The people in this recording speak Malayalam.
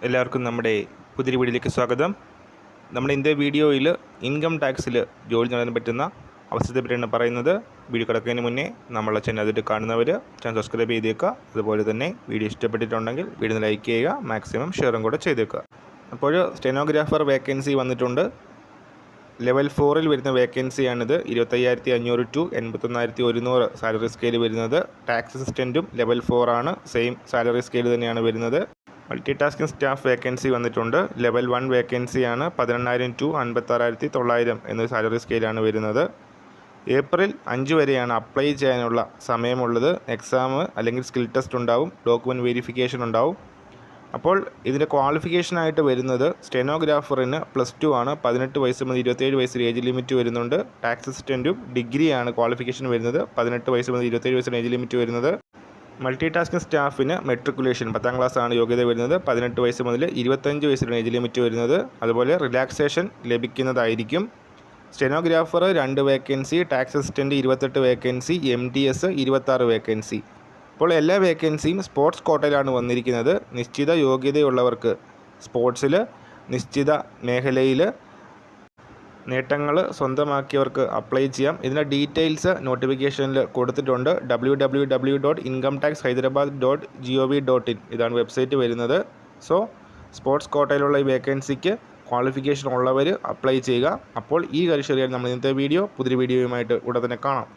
എല്ലാവർക്കും നമ്മുടെ പുതിയ വീഡിയോയിലേക്ക് സ്വാഗതം. നമ്മുടെ ഇന്നത്തെ വീഡിയോയിൽ ഇൻകം ടാക്സിൽ ജോലി നേടാൻ പറ്റുന്ന അവസരത്തെ പറ്റിയാണ് പറയുന്നത്. വീഡിയോ കിടക്കുന്നതിന് മുന്നേ നമ്മളെ ചാനൽ അതിട്ട് കാണുന്നവർ ചാനൽ സബ്സ്ക്രൈബ് ചെയ്തേക്കുക. അതുപോലെ തന്നെ വീഡിയോ ഇഷ്ടപ്പെട്ടിട്ടുണ്ടെങ്കിൽ വീഡിയോ ലൈക്ക് ചെയ്യുക, മാക്സിമം ഷെയറും കൂടെ ചെയ്തേക്കുക. അപ്പോൾ സ്റ്റെനോഗ്രാഫർ വേക്കൻസി വന്നിട്ടുണ്ട്. ലെവൽ 4 വരുന്ന വേക്കൻസിയാണിത്. 25,500 ടു 81,100 സാലറി സ്കെയിൽ വരുന്നത്. ടാക്സ് അസിസ്റ്റൻറ്റും ലെവൽ 4 ആണ്, സെയിം സാലറി സ്കെയിൽ തന്നെയാണ് വരുന്നത്. മൾട്ടി ടാസ്കിംഗ് സ്റ്റാഫ് വേക്കൻസി വന്നിട്ടുണ്ട്. ലെവൽ 1 വേക്കൻസിയാണ്. 18,000 ടു 56,900 എന്നൊരു സാലറി സ്കെയിലാണ് വരുന്നത്. ഏപ്രിൽ 5 വരെയാണ് അപ്ലൈ ചെയ്യാനുള്ള സമയമുള്ളത്. എക്സാം അല്ലെങ്കിൽ സ്കിൽ ടെസ്റ്റ് ഉണ്ടാവും, ഡോക്യുമെൻറ്റ് വെരിഫിക്കേഷൻ ഉണ്ടാവും. അപ്പോൾ ഇതിൻ്റെ ക്വാളിഫിക്കേഷനായിട്ട് വരുന്നത് സ്റ്റെനോഗ്രാഫറിന് +2 ആണ്. 18 വയസ്സ് മുതൽ 27 വയസ്സ് ഏജ് ലിമിറ്റ് വരുന്നുണ്ട്. ടാക്സ് അസിസ്റ്റൻറ്റും ഡിഗ്രിയാണ് ക്വാളിഫിക്കേഷൻ വരുന്നത്. 18 വയസ്സ് മുതൽ 27 വയസ്സിന് ഏജ് ലിമിറ്റ് വരുന്നത്. മൾട്ടി ടാസ്കിംഗ് സ്റ്റാഫിന് മെട്രിക്കുലേഷൻ 10ാം ക്ലാസ് ആണ് യോഗ്യത വരുന്നത്. 18 വയസ്സ് മുതൽ 25 വയസ്സിലാണ് ഏജ് ലിമിറ്റ് വരുന്നത്. അതുപോലെ റിലാക്സേഷൻ ലഭിക്കുന്നതായിരിക്കും. Stenographer 2 vacancy, tax assistant 28 vacancy, MTS 26 vacancy. അപ്പോൾ എല്ലാ വേക്കൻസിയും സ്പോർട്സ് കോട്ടയിലാണ് വന്നിരിക്കുന്നത്. നിശ്ചിത യോഗ്യതയുള്ളവർക്ക് സ്പോർട്സിൽ നിശ്ചിത മേഖലയിൽ നേട്ടങ്ങൾ സ്വന്തമാക്കിയവർക്ക് അപ്ലൈ ചെയ്യാം. ഇതിൻ്റെ ഡീറ്റെയിൽസ് നോട്ടിഫിക്കേഷനിൽ കൊടുത്തിട്ടുണ്ട്. www.incometaxhyderabad.gov.in ഇതാണ് വെബ്സൈറ്റ് വരുന്നത്. സോ സ്പോർട്സ് കോട്ടയിലുള്ള ഈ വേക്കൻസിക്ക് ക്വാളിഫിക്കേഷൻ ഉള്ളവർ അപ്ലൈ ചെയ്യുക. അപ്പോൾ ഈ കാര്യം ശരിയാണ് നമ്മൾ ഇന്നത്തെ വീഡിയോ. പുതിയ വീഡിയോയുമായിട്ട് ഉടൻ തന്നെ കാണാം.